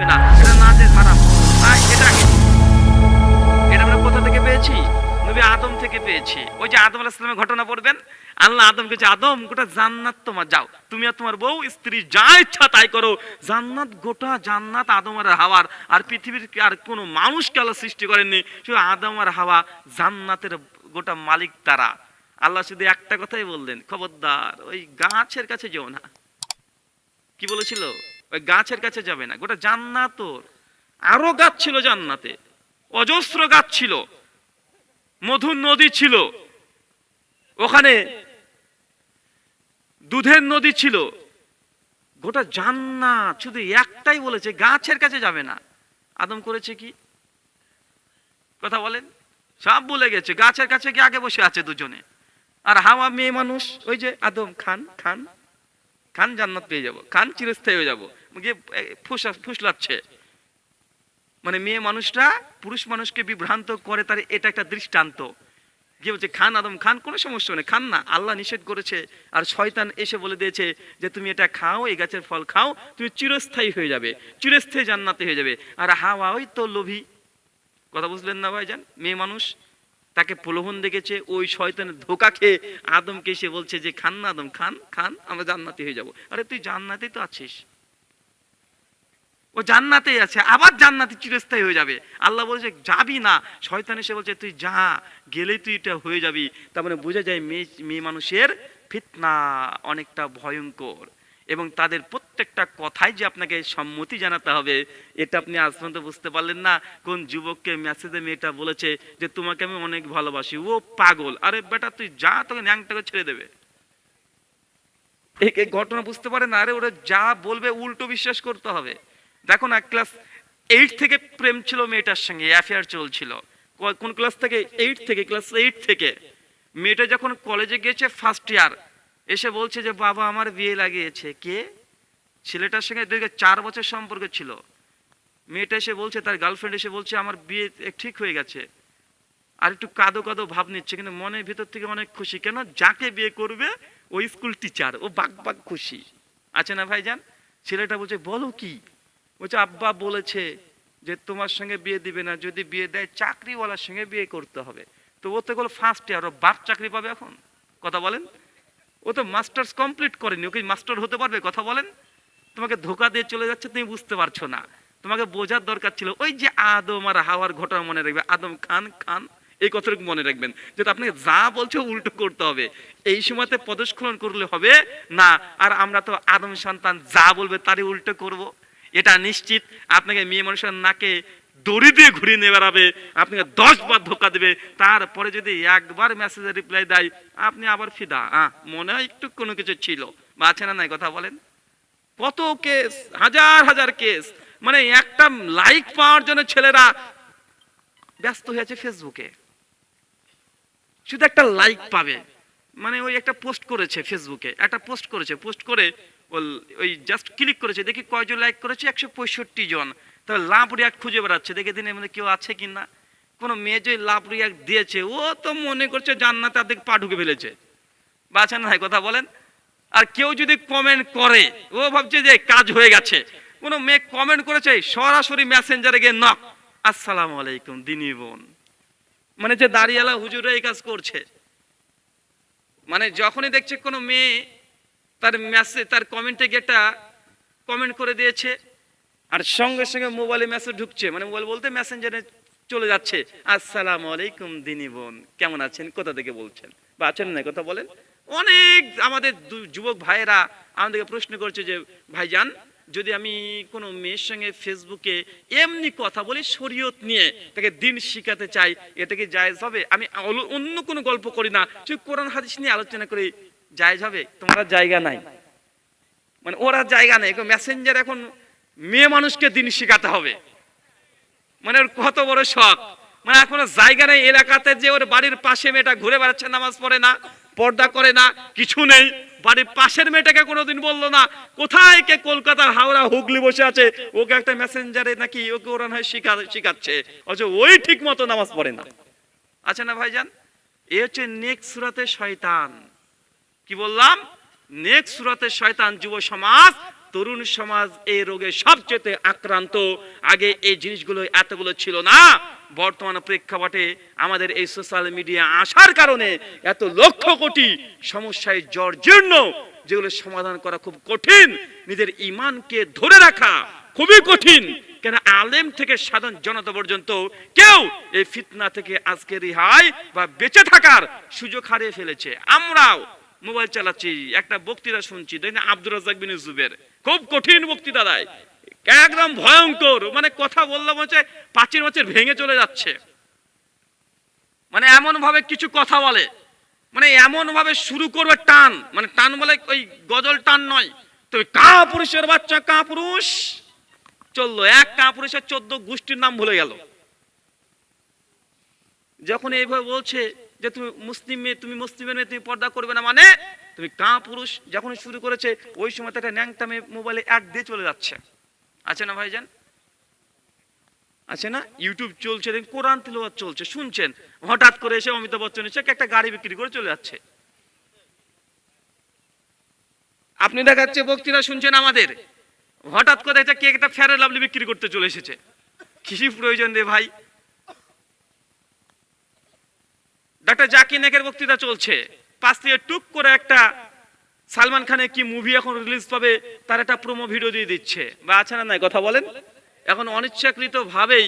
না, এটা নাচের হারাম। তাই এটা আমরা কোথা থেকে পেয়েছি? নবী আদম থেকে পেয়েছি। ওই যে আদম আলাইহিস সালামের ঘটনা পড়বেন, আল্লাহ আদমকে বলছে, আদম গোটা জান্নাত তোমার, যাও তুমি আর তোমার বউ স্ত্রী যা ইচ্ছা তাই করো। জান্নাত, গোটা জান্নাত আদম আর হাওয়ার। আর পৃথিবীর আর কোনো মানুষকে আল্লাহ সৃষ্টি করেননি, শুধু আদম আর হাওয়া, জান্নাতের গোটা মালিক তারা। আল্লাহ শুধু একটা কথাই বললেন, খবরদার ওই গাছের কাছে যেও না। কি বলেছিল? ওই গাছের কাছে যাবে না। গোটা জান্নাত ওর, আরো গাছ ছিল জান্নাতে, অজস্র গাছ ছিল, মধুর নদী ছিল ওখানে, দুধের নদী ছিল, গোটা জান্নাত। শুধু একটাই বলেছে গাছের কাছে যাবে না। আদম করেছে কি? কথা বলেন। সব ভুলে গেছে, গাছের কাছে গিয়ে আগে বসে আছে দুজনে। আর হাওয়া মেয়ে মানুষ, ওই যে আদম খান খান খান, জান্নাত পেয়ে যাবো, খান চিরস্থায়ী হয়ে যাবো, গিয়ে ফুসলাচ্ছে। মানে মেয়ে মানুষটা পুরুষ মানুষকে বিভ্রান্ত করে, তার এটা একটা দৃষ্টান্ত। গিয়ে বলছে খান আদম খান, কোনো সমস্যা নেই, খান না, আল্লাহ নিষেধ করেছে। আর শয়তান এসে বলে দিয়েছে যে তুমি এটা খাও, এই গাছের ফল খাও, তুমি চিরস্থায়ী হয়ে যাবে, চিরস্থায়ী জান্নাতে হয়ে যাবে। আর হাওয়া ওই তো লোভী, কথা বুঝলেন না ভাইজান? মেয়ে মানুষ, তাকে প্রলোভন দেখেছে, ওই শয়তানের ধোঁকা খেয়ে আদমকে এসে বলছে যে খান না আদম, খান খান, আমরা জান্নাতি হয়ে যাব। আরে তুই জান্নাতেই তো আছিস, ও জান্নাতেই আছে, আবার জান্নাতে চিরস্থায়ী হয়ে যাবে। আল্লাহ বলছে যাবি না, শয়তান এসে বলছে তুই যা, গেলেই তুই এটা হয়ে যাবি। তার মানে বোঝা যায় মেয়ে মানুষের ফিতনা অনেকটা ভয়ঙ্কর, এবং তাদের প্রত্যেকটা কথাই যে আপনাকে সম্মতি জানাতে হবে, এটা আপনি আজ পর্যন্ত বুঝতে পারলেন না। কোন যুবককে মেসেজে মেয়েটা বলেছে যে তোমাকে আমি অনেক ভালোবাসি, ও পাগল। আরে বেটা তুই যা, তোকে ন্যাংটাকে ছেড়ে দেবে। এই ঘটনা বুঝতে পারে না। আরে ওরা যা বলবে উল্টো বিশ্বাস করতে হবে। দেখো না, ক্লাস 8 থেকে প্রেম ছিল মেয়েটার সঙ্গে, অ্যাফেয়ার চলছিল। কোন ক্লাস থেকে? 8 থেকে, ক্লাস 8 থেকে। মেয়েটা যখন কলেজে গিয়েছে ফার্স্ট ইয়ার, এসে বলছে যে বাবা আমার বিয়ে লাগিয়েছে। কে? ছেলেটার সঙ্গে 4 বছর সম্পর্ক ছিল। মেয়েটা এসে বলছে, তার গার্লফ্রেন্ড এসে বলছে আমার বিয়ে ঠিক হয়ে গেছে। আর একটু কাঁদো কাঁদো ভাব নিচ্ছে, কিন্তু মনের ভিতর থেকে অনেক খুশি। কেন? যাকে বিয়ে করবে ওই স্কুল টিচার, ও বাক বাক খুশি আছে না ভাইজান? ছেলেটা বলছে বলো কি? বলছে আব্বা বলেছে যে তোমার সঙ্গে বিয়ে দিবে না, যদি বিয়ে দেয় চাকরিওয়ালার সঙ্গে বিয়ে করতে হবে। তো ও তো গেলো ফার্স্ট ইয়ার, ও বাপ চাকরি পাবে এখন? কথা বলেন। ও তো মাস্টার্স কমপ্লিট করেনি, ওকে মাস্টার হতে পারবে? কথা বলেন। তোমাকে ধোকা দিয়ে চলে যাচ্ছে, তুমি বুঝতে পারছো না। তোমাকে বোঝার দরকার ছিল। ওই যে আদম আর হাওয়ার ঘটনা মনে রাখবে, আদম খান খান, এই কথাটুকু মনে রাখবেন, যেটা আপনাকে যা বলছে উল্টো করতে হবে। এই সময়তে পদস্খলন করলে হবে না। আর আমরা তো আদম সন্তান, যা বলবে তারই উল্টো করব, এটা নিশ্চিত। আপনাকে মেয়ে মানুষের নাকে দড়ি দিয়ে ঘুরিয়ে নিয়ে বেড়াবে, আপনাকে 10 বার ধোকা দেবে। তারপরে যদি একবার মেসেজে রিপ্লাই দেয়, আপনি আবার ফিদা, মনে হয় একটু কোনো কিছু ছিল, বা আছে না নাই? কথা বলেন। কত কেস, হাজার হাজার কেস। মানে একটা লাইক পাওয়ার জন্য ছেলেরা ব্যস্ত হয়ে আছে ফেসবুকে, শুধু একটা লাইক পাবে। মানে ওই একটা পোস্ট করেছে ফেসবুকে, একটা পোস্ট করেছে, পোস্ট করে ওই জাস্ট ক্লিক করেছে, দেখি কয়জন লাইক করেছে, 165 জন। তবে লাভ রিয়াক্ট খুঁজে বেড়াচ্ছে, দেখে দিন এর মধ্যে কেউ আছে কিনা। কোনো মেয়ে যে লাভ রিয়াক্ট দিয়েছে, ও তো মনে করছে জান্নাতে অর্ধেক পা ঢুকে ফেলেছে, বাঁচেন না? কথা বলেন। আর কেউ যদি কমেন্ট করে, ও ভাবছে যে কাজ হয়ে গেছে। কোনো মেয়ে কমেন্ট করেছে, সরাসরি মেসেঞ্জারে গিয়ে নক, আসসালামু আলাইকুম দিনী বোন। মানে যে দাঁড়িয়ালা হুজুরা এই কাজ করছে। মানে যখনই দেখছে কোনো মেয়ে তার মেসেজ, তার কমেন্টে গিয়ে একটা কমেন্ট করে দিয়েছে, আর সঙ্গে সঙ্গে মোবাইলে মেসেজ ঢুকছে, মানে মোবাইল বলতে মেসেঞ্জারে চলে যাচ্ছে, আসসালামু আলাইকুম দিনী বোন, কেমন আছেন, কোথা থেকে বলছেন, বা আছেন না? কথা বলেন। অনেক আমাদের যুবক ভাইয়েরা আমাদেরকে প্রশ্ন করছে যে ভাইজান, যদি আমি কোনো মেয়ের সঙ্গে ফেসবুকে এমনি কথা বলি শরীয়ত নিয়ে, তাকে দিন শিখাতে চাই, এটা কি জায়েজ হবে? আমি অন্য কোনো গল্প করি না, শুধু কোরআন হাদিস নিয়ে আলোচনা করি, জায়েজ হবে? তোমার জায়গা নাই, মানে ওরা জায়গা নেই। মেসেঞ্জার এখন মেয়ে মানুষকে দিন শিখাতে হবে, মানে ওর কত বড় শখ। মানে এখনো জায়গা নেই এলাকাতে, যে ওর বাড়ির পাশে মেয়েটা ঘুরে বেড়াচ্ছে, নামাজ পড়ে না, পর্দা করে না, কিছু নেই, বাড়ির পাশের মেয়েটাকে কোনোদিন বললো না। কোথায় কে কলকাতার হাওড়া হুগলি বসে আছে, ওকে একটা মেসেঞ্জারে নাকি ওকে ওরা শিখাচ্ছে, অথচ ওই ঠিক মতো নামাজ পড়ে না। আছে না ভাইজান? এ হচ্ছে নেক্সট সূরাতে শয়তান। কি বললাম? নেক্সট সূরাতে শয়তান। যুব সমাজ তরুণ সমাজ এই রোগে সবচেয়ে আক্রান্ত। আগে এই জিনিসগুলো এতগুলো ছিল না, বর্তমান প্রেক্ষাপটে আমাদের এই সোশ্যাল মিডিয়া আসার কারণে এত লক্ষ কোটি সমস্যায় জর্জীর্ণ, যেগুলো সমাধান করা খুব কঠিন। নিজের ঈমানকে ধরে রাখা খুবই কঠিন, কেন আলেম থেকে সাধারণ জনতা পর্যন্ত কেউ এই ফিতনা থেকে আজকে রেহাই বা বেঁচে থাকার সুযোগ হারিয়ে ফেলেছে। আমরাও মোবাইল চালাচ্ছি, একটা বক্তৃতা শুনছি, দেখেন আব্দুর রাজ্জাক বিন জুবের, খুব কঠিন বক্তৃতা দেয়, একদম ভয়ঙ্কর, মানে কথা বললে মনে হচ্ছে পাঁচের মাছের ভেঙে চলে যাচ্ছে। মানে এমন ভাবে কিছু কথা বলে, মানে এমন ভাবে শুরু করবে টান, মানে টান বলে ওই গজল টান নয়, তো কা পুরুষের বাচ্চা কা পুরুষ চললো, এক কা পুরুষের 14 গোষ্ঠীর নাম ভুলে গেল। যখন এইভাবে বলছে যে তুমি মুসলিম মেয়ে, তুমি মুসলিমের মেয়ে, তুমি পর্দা করবে না, মানে তুমি কা পুরুষ যখন শুরু করেছে, ওই সময় একটা ন্যাংটা মেয়ে মোবাইলে অ্যাড দিয়ে চলে যাচ্ছে, আছে না ভাইজান? আছে না? ইউটিউব চলছে, কোরআন তিলাওয়াত চলছে, শুনছেন, হঠাৎ করে এসে অমিতাভ বচ্চন এসে একটা গাড়ি বিক্রি করে চলে যাচ্ছে। আপনি দেখাচ্ছে বক্তৃতা শুনছেন আমাদের, হঠাৎ করে এটা কে একটা ফেয়ার লাভলি বিক্রি করতে চলে এসেছে। কি প্রয়োজন রে ভাই? ডাক্তার জাকির নায়কের বক্তৃতা চলছে, পাশ থেকে টুক করে একটা সালমান খানের কি মুভি এখন রিলিজ পাবে, তার একটা প্রোমো ভিডিও দিয়ে দিচ্ছে, বা আছে না নাই কথা বলেন? এখন অনিচ্ছাকৃত ভাবেই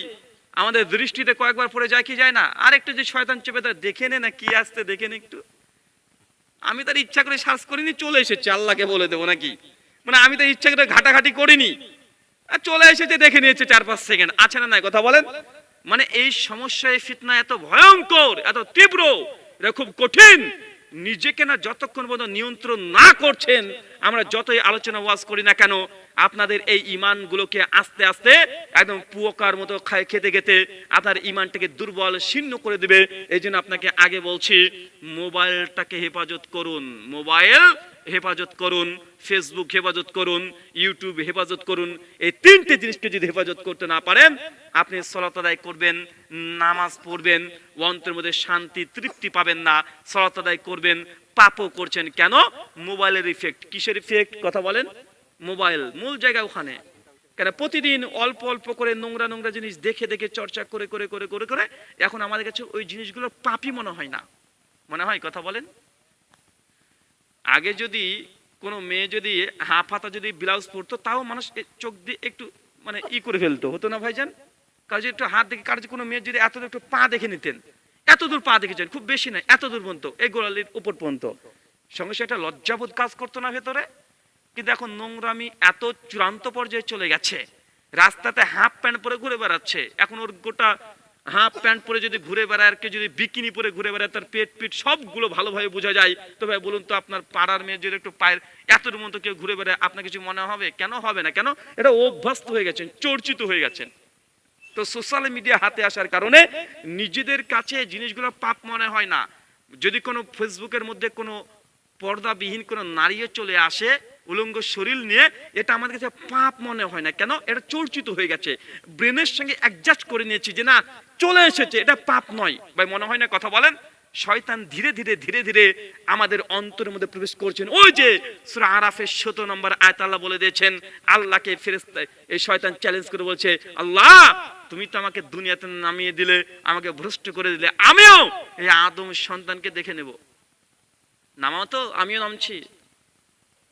আমাদের দৃষ্টিতে কয়েকবার পড়ে যায় কি যায় না, আর একটু যে শয়তান চেপে তার দেখে নে না কি আসতে, দেখে নে একটু। আমি তার ইচ্ছা করে সার্চ করিনি, চলে এসেছে, আল্লাহকে বলে দেবো নাকি, মানে আমি তো ইচ্ছা করে ঘাটাঘাটি করিনি, আর চলে এসেছে, দেখে নিয়েছে 4-5 সেকেন্ড, আছে না নাই কথা বলেন? মানে এই সমস্যায় ফিতনা এত ভয়ঙ্কর, এত তীব্র, এটা খুব কঠিন। নিজেকে না যতক্ষণ পর্যন্ত নিয়ন্ত্রণ না করছেন, আমরা যতই আলোচনা ওয়াজ করি না কেন, আপনাদের এই ঈমানগুলোকে আস্তে আস্তে একদম পুয়কার মতো খেতে খেতে আপনার ঈমানটাকে দুর্বল শীর্ণ করে দিবে। এই জন্য আপনাকে আগে বলছি, মোবাইলটাকে হেফাজত করুন, মোবাইল হেফাজত করুন, ফেসবুক হেফাজত করুন, ইউটিউব হেফাজত করুন। এই 3টে জিনিসকে যদি হেফাজত করতে না পারেন, আপনি সালাত আদায় করবেন, নামাজ পড়বেন, অন্তরের মধ্যে শান্তি তৃপ্তি পাবেন না, সালাত আদায় করবেন, পাপও করছেন। কেন? মোবাইলের ইফেক্ট। কিসের ইফেক্ট কথা বলেন? মোবাইল মূল জায়গা ওখানে। কেন? প্রতিদিন অল্প অল্প করে নোংরা নোংরা জিনিস দেখে দেখে চর্চা করে করে করে করে করে এখন আমাদের কাছে ওই জিনিসগুলো পাপই মনে হয় না, মনে হয় কথা বলেন? আগে যদি কোনো মেয়ে যদি হাফ হাতা যদি ব্লাউজ পরতো, তাও মানুষ চোখ দিয়ে একটু মানে করে ফেলতো, হতো না ভাইজান? কাজে একটু হাত দেখে, কারো কোনো মেয়ে যদি এত একটু পা দেখে নিতেন, এত দূর পা দেখেছেন, খুব বেশি নয়, এত দূর পর্যন্ত, এই গোড়ালির উপর পর্যন্ত, সঙ্গে সঙ্গে একটা লজ্জাবোধ কাজ করতো না ভেতরে? কিন্তু এখন নোংরামি এত চূড়ান্ত পর্যায়ে চলে গেছে, রাস্তাতে হাফ প্যান্ট পরে ঘুরে বেড়াচ্ছে। এখন ওর গোটা হাফ প্যান্ট পরে যদি ঘুরে বেড়ায়, আর কেউ যদি বিকিনি পরে ঘুরে বেড়ায়, তার পেট পিট সবগুলো ভালোভাবে বোঝা যায়। তো ভাই বলুন তো, আপনার পাড়ার মেয়ে যদি একটু পায়ের এতর মতো কেউ ঘুরে বেড়ায়, আপনার কিছু মনে হবে? কেন হবে না? কেন? এটা অভ্যস্ত হয়ে গেছেন, চর্চিত হয়ে গেছেন। তো সোশ্যাল মিডিয়া হাতে আসার কারণে নিজেদের কাছে জিনিসগুলো পাপ মনে হয় না। যদি কোনো ফেসবুকের মধ্যে কোনো পর্দাবিহীন কোনো নারীও চলে আসে উলঙ্গ শরীর নিয়ে, এটা আমাদের কাছে পাপ মনে হয় না। কেন? এটা চর্চিত হয়ে গেছে, ব্রেনের সঙ্গে অ্যাডজাস্ট করে নিয়েছি যে না, চলে এসেছে, এটা পাপ নয় ভাই, মনে হয় না কথা বলেন? শয়তান ধীরে ধীরে ধীরে ধীরে আমাদের অন্তরের মধ্যে প্রবেশ করছেন। ওই যে সূরা আরাফের 17 নম্বর আয়াত আল্লাহ বলে দিয়েছেন, আল্লাহকে ফেরেশতা এই শয়তান চ্যালেঞ্জ করে বলছে, আল্লাহ তুমি তো আমাকে দুনিয়াতে নামিয়ে দিলে, আমাকে ভ্রষ্ট করে দিলে, আমিও এই আদম সন্তানকে দেখে নেব, নামাও তো, আমিও নামছি।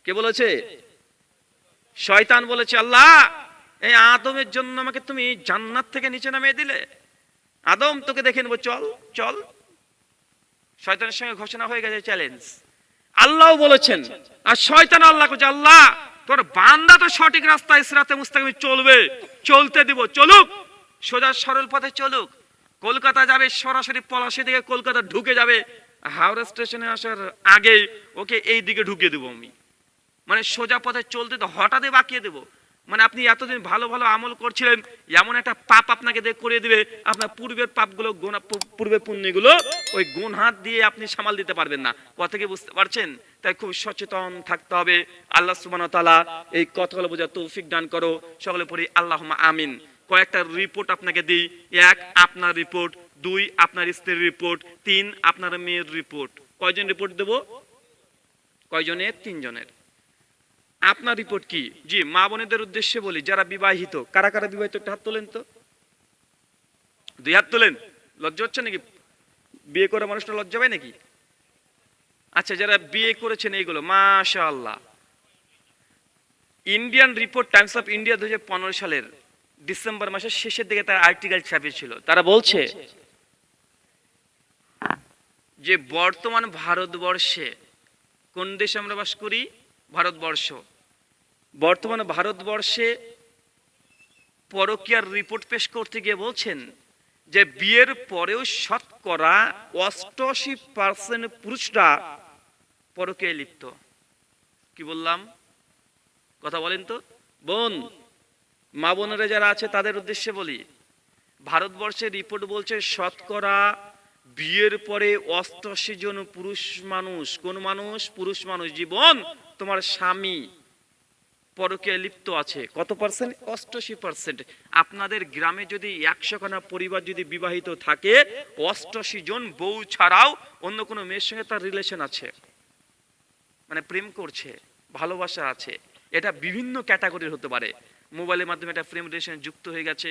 কে বলেছে? শয়তান বলেছে, আল্লাহ এই আদমের জন্য আমাকে তুমি জান্নাত থেকে নিচে নামিয়ে দিলে, আদম তোকে দেখে নেবো, চল চল। শয়তানের সঙ্গে ঘোষণা হয়ে গেছে, চ্যালেঞ্জ। আল্লাহ বলেছেন, আর শয়তান আল্লাহ বলছে, আল্লাহ তোর বান্দা তো সঠিক রাস্তায় সিরাতে মুস্তাকিম চলবে, চলতে দিব, চলুক, সোজা সরল পথে চলুক। কলকাতা যাবে, সরাসরি পলাশী থেকে কলকাতা ঢুকে যাবে, হাওড়া স্টেশনে আসার আগে ওকে এই দিকে ঢুকিয়ে দেবো আমি, মানে সোজা পথে চলতে তো হঠাৎই বাঁকিয়ে দেবো। মানে আপনি এতদিন ভালো ভালো আমল করছিলেন, এমন একটা পাপ আপনাকে দিয়ে করে দিবে, আপনার পূর্বের পাপগুলো, পূর্বের পুণ্যগুলো ওই গুণ হাত দিয়ে আপনি সামাল দিতে পারবেন না। কথা কি বুঝতে পারছেন? তাই খুব সচেতন থাকতে হবে। আল্লাহ সুবহানাহু ওয়া তাআলা এই কথাগুলো বোঝার তৌফিক দান করো। সকলে পড়ি আল্লাহুম্মা আমিন। কয়েকটা রিপোর্ট আপনাকে দিই। 1 আপনার রিপোর্ট, 2 আপনার স্ত্রীর রিপোর্ট, 3 আপনার মেয়ের রিপোর্ট। কয়জন রিপোর্ট দেব? কয়জনের? 3 জনের। আপনার রিপোর্ট কি? জি, মা বোনেদের উদ্দেশ্যে বলি, যারা বিবাহিত, কারা কারা বিবাহিত একটা হাত তোলেন তো, 2 হাত তোলেন। লজ্জা হচ্ছে নাকি? বিয়ে করে মানুষটা লজ্জা পায় নাকি? আচ্ছা, যারা বিয়ে করেছেন এইগুলো, মাশাআল্লাহ। Indian report, Times of India 2015 সালের ডিসেম্বর মাসের শেষের দিকে তার আর্টিকেল ছাপিয়েছিল। তারা বলছে যে বর্তমান ভারতবর্ষে, কোন দেশে আমরা বাস করি? ভারতবর্ষ। বর্তমানে ভারতবর্ষে পরকীয়ার রিপোর্ট পেশ করতে গিয়ে বলছেন যে বিয়ের পরেও শতকরা 88% পুরুষরা পরকীয়ায় লিপ্ত। কি বললাম? কথা বলেন তো বোন, মা বোনেরা যারা আছে তাদের উদ্দেশ্যে বলি, ভারতবর্ষের রিপোর্ট বলছে শতকরা বিয়ের পরে 88 জন পুরুষ মানুষ, কোন মানুষ? পুরুষ মানুষ। জীবন, তোমার স্বামী পরকীয়ায় লিপ্ত আছে। কত পার্সেন্ট? 88%। আপনাদের গ্রামে যদি 100 খানা পরিবার যদি বিবাহিত থাকে, 88 জন বউ ছাড়াও অন্য কোনো মেয়ের সঙ্গে তার রিলেশন আছে, মানে প্রেম করছে, ভালোবাসা আছে। এটা বিভিন্ন ক্যাটাগরির হতে পারে। মোবাইলের মাধ্যমে একটা প্রেম রিলেশন যুক্ত হয়ে গেছে,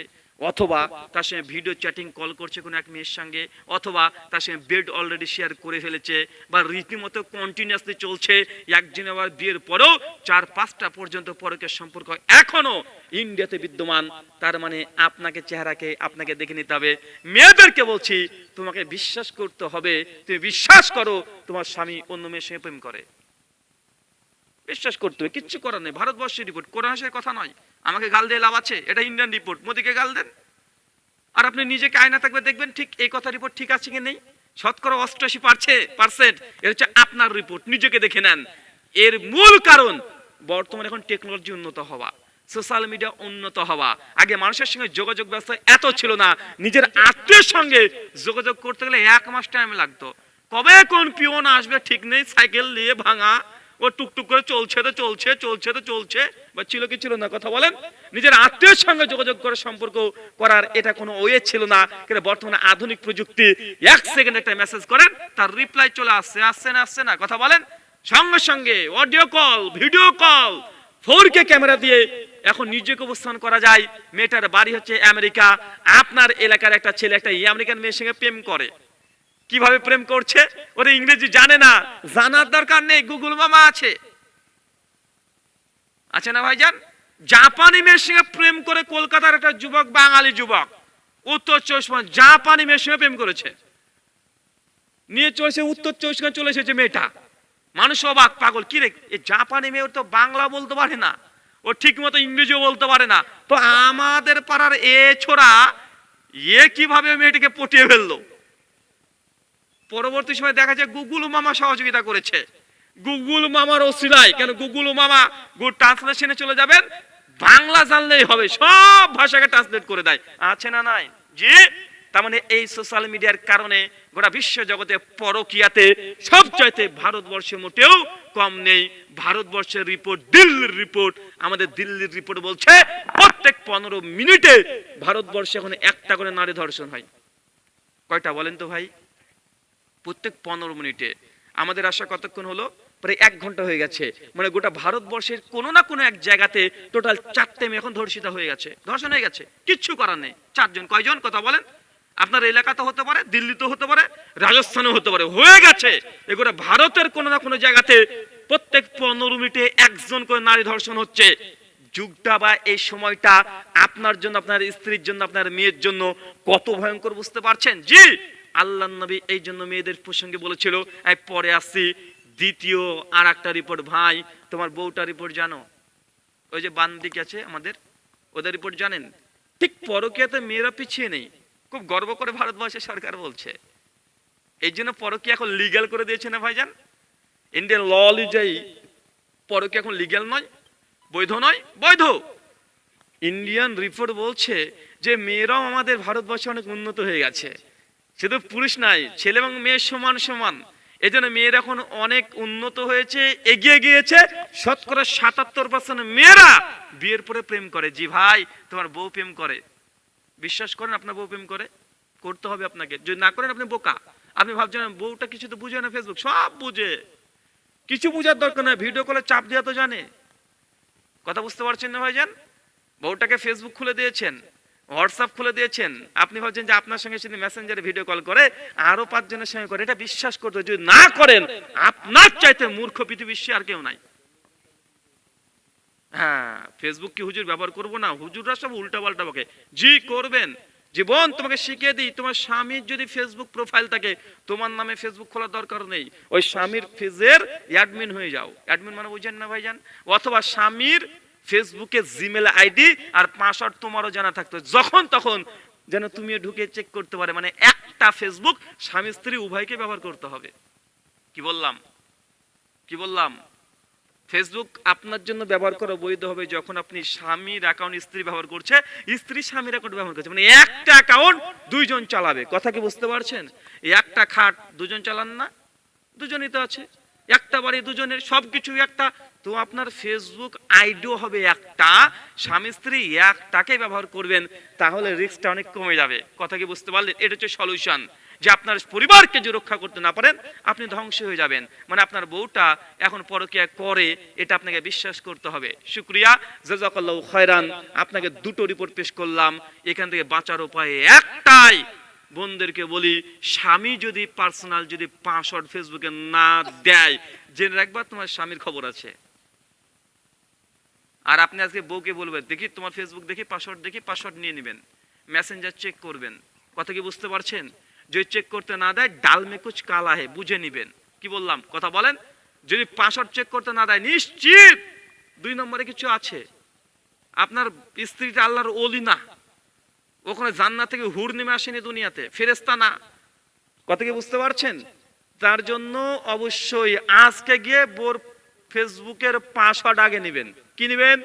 অথবা তার সঙ্গে ভিডিও চ্যাটিং কল করছে কোনো এক মেয়ের সঙ্গে, অথবা তার সঙ্গে বেড অলরেডি শেয়ার করে ফেলেছে, বা রীতিমতো কন্টিনিউয়াসলি চলছে। একজন আবার বিয়ের পরেও 4-5টা পর্যন্ত পরকীয়ার সম্পর্ক এখনো ইন্ডিয়াতে বিদ্যমান। তার মানে আপনাকে চেহারাকে আপনাকে দেখে নিতে হবে। মেয়েদেরকে বলছি, তোমাকে বিশ্বাস করতে হবে। তুমি বিশ্বাস করো তোমার স্বামী অন্য মেয়ের সঙ্গে প্রেম করে, বিশ্বাস করতে হবে, কিচ্ছু করার নেই। ভারতবর্ষের রিপোর্ট, কোরআন হাদিসের কথা নয়। আমাকে গাল দিয়ে লাভ আছে? এটা ইন্ডিয়ান রিপোর্ট, মোদিকে গাল দেন। আর আপনি নিজেকে আয়না থাকবে দেখবেন ঠিক এই কথা রিপোর্ট ঠিক আছে কি নেই। শতকরা 88%, এর হচ্ছে আপনার রিপোর্ট, নিজেকে দেখে নেন। এর মূল কারণ বর্তমানে এখন টেকনোলজি উন্নত হওয়া, সোশ্যাল মিডিয়া উন্নত হওয়া। আগে মানুষের সঙ্গে যোগাযোগ ব্যবস্থা এত ছিল না, নিজের আত্মীয়ের সঙ্গে যোগাযোগ করতে গেলে 1 মাস টাইম লাগতো। কবে কোন পিওন আসবে ঠিক নেই, সাইকেল নিয়ে ভাঙা, ও টুকটুক করে চলছে তো চলছে, চলছে তো চলছে, বা ছিল কি ছিল না? কথা বলেন। নিজের আত্মীয়ের সঙ্গে যোগাযোগ করে সম্পর্ক করার এটা কোনো ওয়ে ছিল না। কিন্তু বর্তমানে আধুনিক প্রযুক্তি, 1 সেকেন্ড একটা মেসেজ করেন, তার রিপ্লাই চলে আসছে, আসছে না আসছে না? কথা বলেন। সঙ্গে সঙ্গে audio call, video call, 4K camera দিয়ে এখন নিজেকে অবস্থান করা যায়। মেয়েটার বাড়ি হচ্ছে আমেরিকা, আপনার এলাকার একটা ছেলে একটা আমেরিকান মেয়ের সঙ্গে প্রেম করে। কিভাবে প্রেম করছে? ওরা ইংরেজি জানে না, জানার দরকার নেই, গুগল মামা আছে, আছে না ভাইজান? জাপানি মেয়ের সঙ্গে প্রেম করে কলকাতার একটা যুবক, বাঙালি যুবক, উত্তর 24 জাপানি মেয়ের সঙ্গে প্রেম করেছে, নিয়ে চলেছে উত্তর 24 চলে এসেছে মেয়েটা। মানুষ অবাক, পাগল, কি রে এই জাপানি মেয়ে তো বাংলা বলতে পারে না, ও ঠিক মতো ইংরেজিও বলতে পারে না, তো আমাদের পাড়ার এ ছোড়া এ কিভাবে মেয়েটিকে পটিয়ে ফেললো? পরবর্তী সময় দেখা যায় গুগল মামা সহযোগিতা করেছে। গুগল মামার ওসিলায়, কেন গুগল মামা গুড ট্রান্সলেশনে চলে যাবেন, বাংলা জানলেই হবে, সব ভাষাকে ট্রান্সলেট করে দেয়, আছে না নাই? জি। তার মানে এই সোশ্যাল মিডিয়ার কারণে গোটা বিশ্ব জগতে পরকীয়াতে সবচাইতে ভারতবর্ষে মোটেও কম নেই। ভারতবর্ষের রিপোর্ট, দিল্লির রিপোর্ট, আমাদের দিল্লির রিপোর্ট বলছে প্রত্যেক 15 মিনিটে ভারতবর্ষে এখন একটা করে নারী ধর্ষণ হয়। কয়টা বলেন তো ভাই? প্রত্যেক 15 মিনিটে। আমাদের আসা কতক্ষণ হলো? প্রায় 1 ঘন্টা হয়ে গেছে। মানে গোটা ভারতবর্ষের কোনো না কোনো এক জায়গাতে টোটাল 4টে মেয়ে এখন ধর্ষিতা হয়ে গেছে, ধর্ষণ হয়ে গেছে, কিচ্ছু করার নেই। 4 জন, কয়জন? কথা বলেন। আপনার এলাকাতে হতে পারে, দিল্লিতে হতে পারে, রাজস্থানে হতে পারে, হয়ে গেছে। এগুলো ভারতের কোনো না কোনো জায়গাতে প্রত্যেক 15 মিনিটে 1 জন করে নারী ধর্ষণ হচ্ছে। যুগটা বা এই সময়টা আপনার জন্য, আপনার স্ত্রীর জন্য, আপনার মেয়ের জন্য কত ভয়ঙ্কর বুঝতে পারছেন? জি। আল্লাহর নবী এই জন্য মেয়েদের প্রসঙ্গে বলেছিল, এই পরে আসছি দ্বিতীয় আর একটা রিপোর্ট। ভাই, তোমার বউটা রিপোর্ট জানো? ওই যে বান্দিক আছে আমাদের, ওদের রিপোর্ট জানেন? ঠিক পরকীয়াতে মেয়েরা পিছিয়ে নেই, খুব গর্ব করে ভারতবর্ষের সরকার বলছে। এই জন্য পরকীয়া এখন লিগ্যাল করে দিয়েছে না ভাইজান? ইন্ডিয়ান ল অনুযায়ী পরকীয়া এখন লিগ্যাল নয়, বৈধ নয়, বৈধ। ইন্ডিয়ান রিপোর্ট বলছে যে মেয়েরাও আমাদের ভারতবর্ষে অনেক উন্নত হয়ে গেছে, শুধু পুরুষ নাই, ছেলে এবং মেয়ে সমান সমান। এই জন্য মেয়েরা এখন অনেক উন্নত হয়েছে, এগিয়ে গিয়েছে। শতকরা 77% মেয়েরা বিয়ের পরে প্রেম করে। জি ভাই, তোমার বউ প্রেম করে, বিশ্বাস করেন আপনার বউ প্রেম করে? করতে হবে আপনাকে, যদি না করেন আপনি বোকা। আপনি ভাবছেন বউটা কিছু তো বুঝে না, ফেসবুক সব বুঝে, কিছু বুঝার দরকার নয়, ভিডিও কলে চাপ দেওয়া তো জানে। কথা বুঝতে পারছেন না ভাইজান? বউটাকে ফেসবুক খুলে দিয়েছেন, হোয়াটসঅ্যাপ খুলে দিয়েছেন, আপনি ভাবছেন যে আপনার সঙ্গে যদি মেসেঞ্জারে ভিডিও কল করে আরো 5 জনের সঙ্গে করে, এটা বিশ্বাস করতে যদি না করেন আপনার চাইতে মূর্খ পৃথিবীর বিশ্বে আর কেউ নাই। হ্যাঁ, ফেসবুক কি হুজুর ব্যবহার করব না? হুজুররা সব উল্টা পাল্টা বকে। জি করবেন। জীবন তোমাকে শিখিয়ে দিই, তোমার স্বামীর যদি ফেসবুক প্রোফাইল থাকে, তোমার নামে ফেসবুক খোলার দরকার নেই, ওই স্বামীর পেজের অ্যাডমিন হয়ে যাও। অ্যাডমিন মানে বুঝেন না ভাইজান? অথবা স্বামীর ফেসবুকে জিমেল আইডি আর পাসওয়ার্ড তোমারও জানা থাকতো, যখন তখন যেন তুমি ঢুকে চেক করতে পারে। মানে একটা ফেসবুক স্বামী স্ত্রী উভয়কে ব্যবহার করতে হবে। কি বললাম? কি বললাম? ফেসবুক আপনার জন্য ব্যবহার করা বৈধ হবে যখন আপনি স্বামীর অ্যাকাউন্ট স্ত্রী ব্যবহার করছে, স্ত্রী স্বামীর অ্যাকাউন্ট ব্যবহার করছে, মানে একটা অ্যাকাউন্ট দুইজন চালাবে। কথা কি বুঝতে পারছেন? একটা খাট দুজন চালান না, দুজনই তো আছে, একটা বাড়ি দুজনের, সবকিছু একটা। তো আপনার ফেসবুক আইডিও হবে একটা, স্বামী স্ত্রী একটাকে ব্যবহার করবেন, তাহলে রিস্কটা অনেক কমে যাবে। কথা কি বুঝতে পারলেন? এটা হচ্ছে সলিউশন। যে আপনার পরিবারকে যে রক্ষা করতে না পারেন, আপনি ধ্বংস হয়ে যাবেন। মানে আপনার বউটা এখন পরকীয়া করে, এটা আপনাকে বিশ্বাস করতে হবে। শুকরিয়া, জাযাকাল্লাহু খায়রান। আপনাকে দুটো রিপোর্ট পেশ করলাম। এখান থেকে বাঁচার উপায় একটাই, বোনদেরকে বলি, স্বামী যদি পার্সোনাল যদি পাসওয়ার্ড ফেসবুকে না দেয়, জেনে রাখবা তোমার স্বামীর খবর আছে। আর আপনি আজকে বউকে বলবেন, দেখি তোমার ফেসবুক দেখি, পাসওয়ার্ড দেখি, পাসওয়ার্ড নিয়ে নেবেন, মেসেঞ্জার চেক করবেন। কথা কি বুঝতে পারছেন? যদি চেক করতে না দেয়, ডাল মে কুছ কালা হে, বুঝে নিবেন। কি বললাম? কথা বলেন। যদি পাসওয়ার্ড চেক করতে না দেয়, নিশ্চিত 2 নম্বরে কিছু আছে। আপনার স্ত্রীটা আল্লাহর ওলি না, ওখানে জান্নাত থেকে হুর নেমে আসেনি দুনিয়াতে, ফেরেশতা না। কথা কি বুঝতে পারছেন? তার জন্য অবশ্যই আজকে গিয়ে বোর ফেসবুকের পাসওয়ার্ড আগে নেবেন। কি নেবেন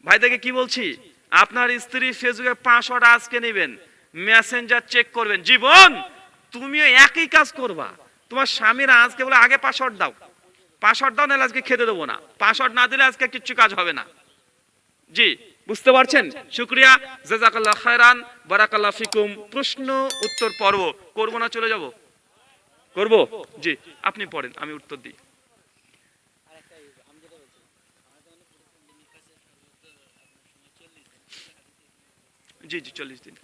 ভাই? দেখে কি বলছি, আপনার স্ত্রী ফেসবুকের পাসওয়ার্ড আজকে নেবেন, মেসেঞ্জার চেক করবেন। জীবন তুমিও একই কাজ করবা। তোমার স্বামীরা আজকে বলে আগে পাসওয়ার্ড দাও, পাসওয়ার্ড দাও, নাহলে আজকে খেতে দেবো না। পাসওয়ার্ড না দিলে আজকে কিচ্ছু কাজ হবে না। জি বুঝতে পারছেন? শুকরিয়া, জাযাকাল্লাহু খায়রান, বারাকাল্লাহু ফিকুম। প্রশ্ন উত্তর পর্ব করব না চলে যাব? করব। জি আপনি পড়েন, আমি উত্তর দিই। জি জি 40 দিন।